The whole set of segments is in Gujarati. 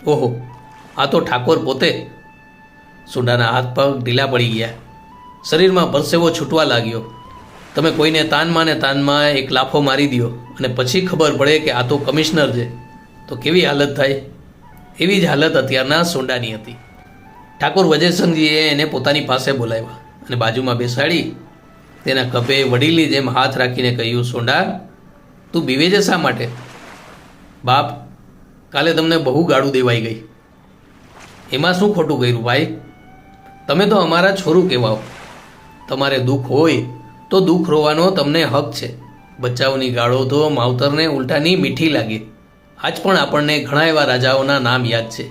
ઓહો, આ તો ઠાકોર પોતે. સુંડાના હાથ પગ ઢીલા પડી ગયા, શરીરમાં પરસેવો છૂટવા લાગ્યો. તમે કોઈને તાનમાં એક લાફો મારી દો અને પછી ખબર પડે કે આ તો કમિશનર છે, તો કેવી હાલત થાય? એવી જ હાલત અત્યારના સોંડાની હતી. ઠાકોર વજયસંઘજીએ એને પોતાની પાસે બોલાવ્યા અને બાજુમાં બેસાડી તેના ખભે વડીલની જેમ હાથ રાખીને કહ્યું, સોંડા, તું બીવે છે શા માટે? બાપ, કાલે તમને બહુ ગાળું દેવાઈ ગઈ. એમાં શું ખોટું કર્યું ભાઈ? તમે તો અમારા છોરું કહેવાઓ. તમારે દુઃખ હોય તો દુઃખ રોવાનો તમને હક છે. બચ્ચાઓની ગાળો તો માવતરને ઉલટાની મીઠી લાગે. આજ પણ આપણને ઘણા એવા રાજાઓના નામ યાદ છે.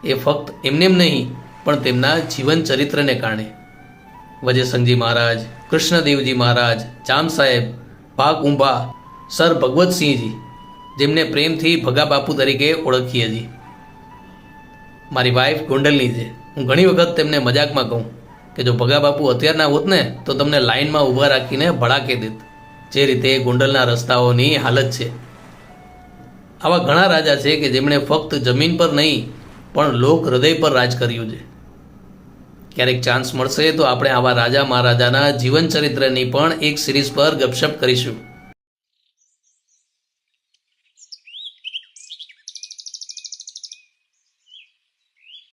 એ ફક્ત એમનેમ નહીં, પણ તેમના જીવન ચરિત્રને કારણે. વજયસંઘજી મહારાજ, કૃષ્ણદેવજી મહારાજ, ચામ સાહેબ, ભા કુંભા, સર ભગવતસિંહજી, જેમને પ્રેમથી ભગા બાપુ તરીકે ઓળખીએ છીએ. મારી વાઈફ ગોંડલની છે. હું ઘણી વખત તેમને મજાકમાં કહું કે જો ભગા બાપુ અત્યારના હોત ને તો તમને લાઇનમાં ઊભા રાખીને ભડાકે દેત, જે રીતે ગોંડલના રસ્તાઓની હાલત છે. આવા ઘણા રાજા છે કે જેમણે ફક્ત જમીન પર નહીં પણ લોક હૃદય પર રાજ કર્યું છે. ક્યારેક ચાન્સ મળશે તો આપણે આવા રાજા મહારાજાના જીવન ચરિત્રની પણ એક સિરીઝ પર ગપશપ કરીશું.